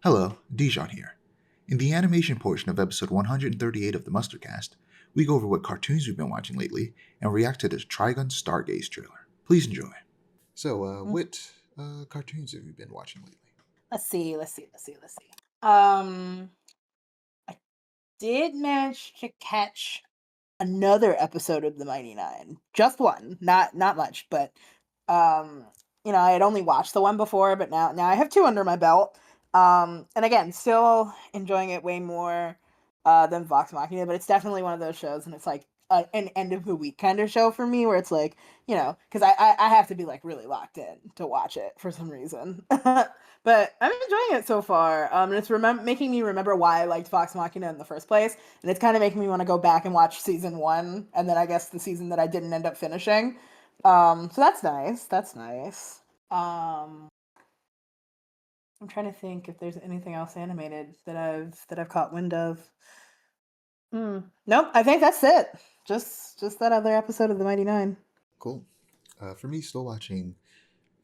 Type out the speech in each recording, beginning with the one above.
Hello, Dijon here. In the animation portion of episode 138 of the Mustardcast, we go over what cartoons we've been watching lately and react to the Trigun Stargaze trailer. Please enjoy. So, Mm. what cartoons have you been watching lately? Let's see. Um, I did manage to catch another episode of the Mighty Nine. Just one, not much, but um, I had only watched the one before, but now I have two under my belt. And again, still enjoying it way more than Vox Machina, but it's definitely one of those shows, and it's like an end of the week kind of show for me, where it's like, because I have to be like really locked in to watch it for some reason. But I'm enjoying it so far. And it's making me remember why I liked Vox Machina in the first place, and it's kind of making me want to go back and watch season one, and then I guess the season that I didn't end up finishing. So that's nice. That's nice. Um, I'm trying to think if there's anything else animated that I've caught wind of. Nope, I think that's it. Just that other episode of the Mighty Nine. Cool. For me, still watching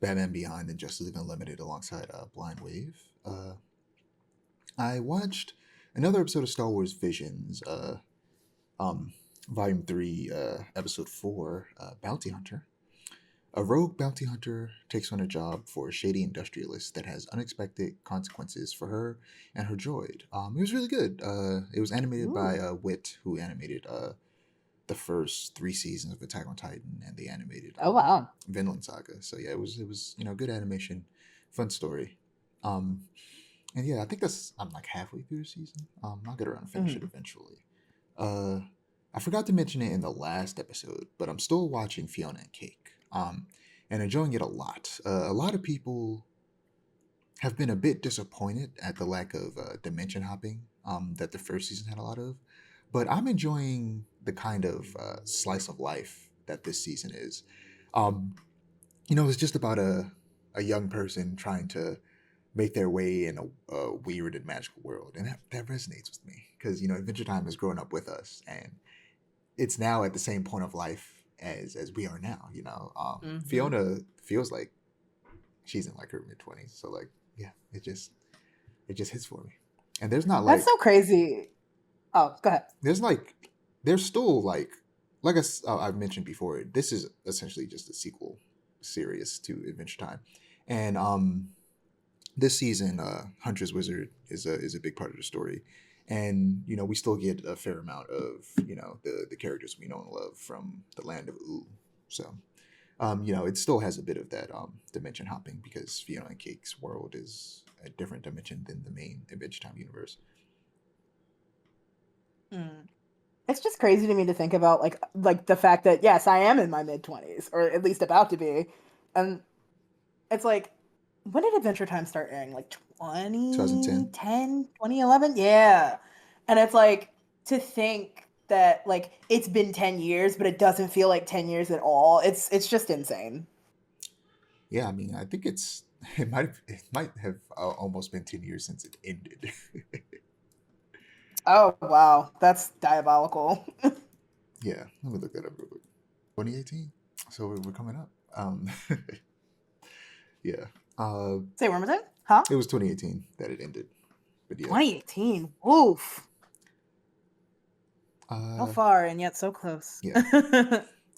Batman Beyond and Justice League Unlimited alongside Blind Wave. I watched another episode of Star Wars Visions, um, Volume 3, Episode 4, Bounty Hunter. A rogue bounty hunter takes on a job for a shady industrialist that has unexpected consequences for her and her droid. It was really good. It was animated by Ooh. Wit, who animated the first three seasons of Attack on Titan and the animated Oh wow. Vinland Saga. So yeah, it was good animation, fun story. Um, and yeah, I think I'm like halfway through the season. I'll get around to finish it Mhm. eventually. Uh, I forgot to mention it in the last episode, but I'm still watching Fiona and Cake. And enjoying it a lot. A lot of people have been a bit disappointed at the lack of dimension hopping that the first season had a lot of, but I'm enjoying the kind of slice of life that this season is. Um, it's just about a young person trying to make their way in a weird and magical world, and that resonates with me because Adventure Time has grown up with us, and it's now at the same point of life as we are now. Mhm. Fiona feels like she's in like her mid 20s, so like yeah, it just hits for me. And That's so crazy. Oh, go ahead. there's like there's still I've mentioned before. This is essentially just a sequel series to Adventure Time, and this season, Hunter's Wizard is a big part of the story, and we still get a fair amount of the characters we know and love from the land of Ooh. So it still has a bit of that dimension hopping because Fiona and Cake's world is a different dimension than the main Adventure Time universe. Mm. It's just crazy to me to think about like the fact that yes, I am in my mid-20s, or at least about to be. And it's like, when did Adventure Time start airing? Like 2010. 2010, 2011? Yeah. And it's like, to think that like it's been 10 years, but it doesn't feel like 10 years at all. It's just insane. Yeah, I mean, I think it might have almost been 10 years since it ended. Oh wow, that's diabolical. Yeah, let me look that up real quick. 2018. So we're coming up. Yeah. Say one more time? Huh? It was 2018 that it ended. But yeah. 2018. Oof. So Uh, far and yet so close. yeah.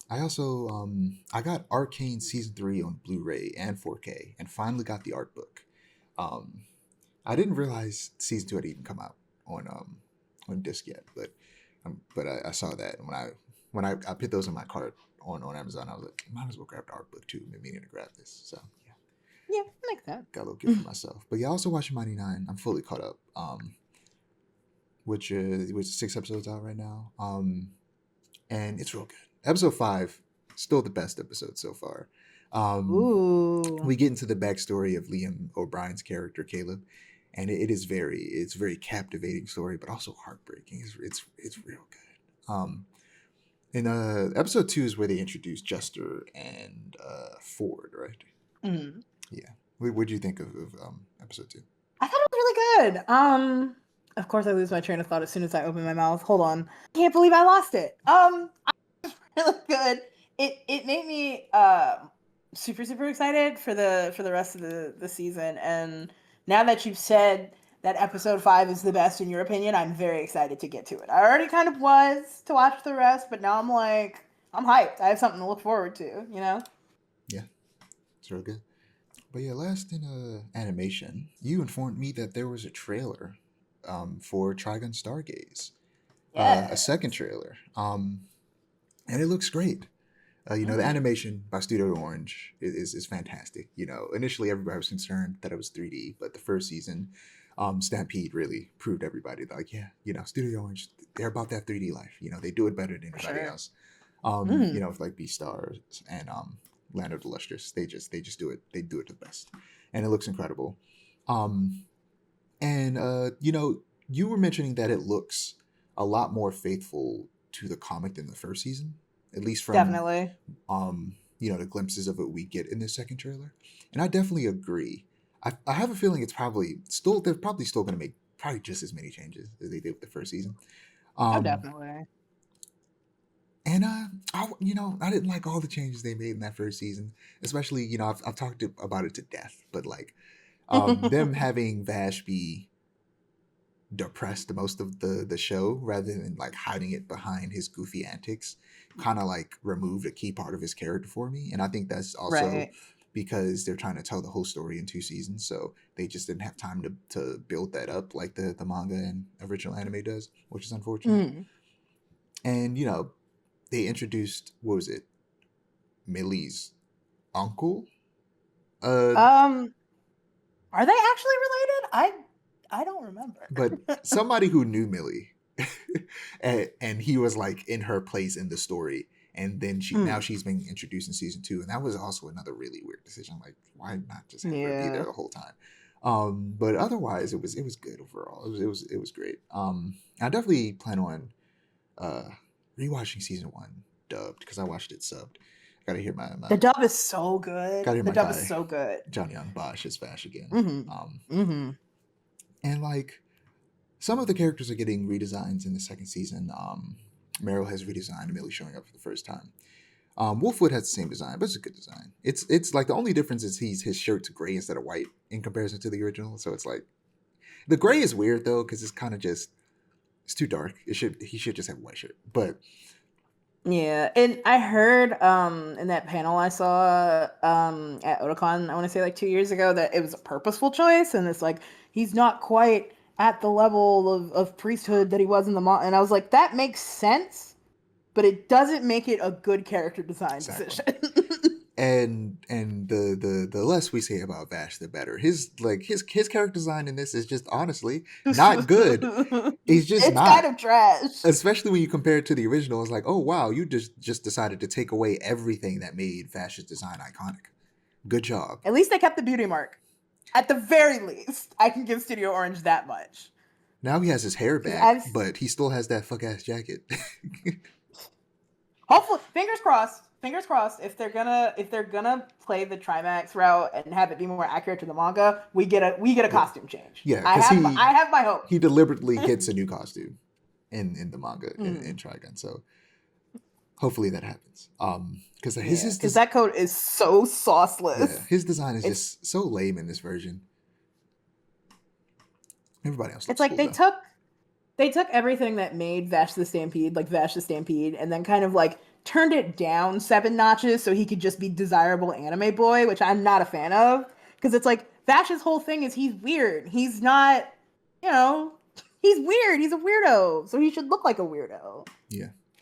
I also I got Arcane season 3 on Blu-ray and 4K, and finally got the art book. Um, I didn't realize season 2 had even come out on disc yet, but I saw that when I put those in my cart on Amazon. I was like, might as well grab the art book too. I've been meaning to grab this, so yeah, Yeah, like that. got a little gift for myself. But yeah, I also watching Mighty Nine. I'm fully caught up. Which 6 episodes out right now. And it's real good. Episode 5, still the best episode so far. Ooh. We get into the backstory of Liam O'Brien's character Caleb, and it's very captivating story, but also heartbreaking. It's real good. In episode 2 is where they introduce Jester and Ford, right? Mm. Yeah. What do you think of episode 2? I thought it was really good. Of course I lose my train of thought as soon as I open my mouth. Hold on. I can't believe I lost it. Really good. It made me super super excited for the rest of the season. And now that you've said that episode 5 is the best in your opinion, I'm very excited to get to it. I already kind of was to watch the rest, but now I'm like, I'm hyped. I have something to look forward to, you know? Yeah, it's real good. But yeah, last in animation, you informed me that there was a trailer for Trigun Stargaze, a second Yes. trailer, and it looks great. The Mm. animation by Studio Orange is fantastic. Initially everybody was concerned that it was 3D, but the first season, Stampede really proved everybody that, like, yeah, Studio Orange, they're about that 3D life. They do it better than For anybody sure. else. Mm. With like Beastars and Land of the Lustrous, they just do it. They do it the best, and it looks incredible. Um, and you were mentioning that it looks a lot more faithful to the comic than the first season, at least from Definitely. the glimpses of it we get in this second trailer. And I definitely agree. I have a feeling it's probably still they're probably still going to make probably just as many changes as they did with the first season. Oh, Um, definitely. and I didn't like all the changes they made in that first season, especially I've talked about it to death, but like them having Vash be depressed most of the show rather than like hiding it behind his goofy antics kind of like removed a key part of his character for me. And I think that's also Right. because they're trying to tell the whole story in 2 seasons, so they just didn't have time to build that up like the manga and original anime does, which is unfortunate. Mm. And they introduced, what was it, Millie's uncle, uh Um, are they actually related? I don't remember. but somebody who knew Millie, and he was like in her place in the story, and then now Mm. she's being introduced in season 2, and that was also another really weird decision. Like, why not just have her be there Yeah. the whole time? But otherwise, it was good overall. It was great. I definitely plan on uh rewatching season 1 dubbed because I watched it subbed. Gotta hear The dub is so good. gotta hear The my dub is guy so good. Johnny Young Bosch as Vash again. Mhm. Mhm. And like some of the characters are getting redesigns in the second season. Meryl has redesigned, Millie showing up for the first time. Wolfwood has the same design, but it's a good design. It's like the only difference is his shirt's gray instead of white in comparison to the original. So it's like the gray is weird though because it's kind of just it's too dark. He should just have a white shirt. But Yeah, and I heard in that panel I saw at Otakon, I want to say like 2 years ago, that it was a purposeful choice, and it's like he's not quite at the level of priesthood that he was in the and I was like, that makes sense, but it doesn't make it a good character design exactly. decision. And the less we say about Vash, the better. His character design in this is just honestly not good. It's just It's kind not. of trash. Especially when you compare it to the original, it's like, oh wow, you just decided to take away everything that made Vash's design iconic. Good job. At least they kept the beauty mark. At the very least, I can give Studio Orange that much. Now he has his hair Because back, I've but he still has that fuck ass jacket. hopefully, fingers crossed. Fingers crossed. If they're gonna play the Trimax route and have it be more accurate to the manga, we get a Yeah, costume change. yeah, I because have my, he I have my hope. he deliberately gets a new costume in the manga in Mm, Trigun. So hopefully that happens. Because yeah, because that coat is so yeah, sauceless. his design is It's just so lame in this version. Everybody else it's looks like cool they though. took they took everything that made Vash the Stampede, like Vash the Stampede, and then kind of like turned it down 7 notches so he could just be desirable anime boy, which I'm not a fan of. Because it's like Vash's whole thing is he's weird. He's not, you know, he's weird. He's a weirdo. So he should look like a weirdo. Yeah,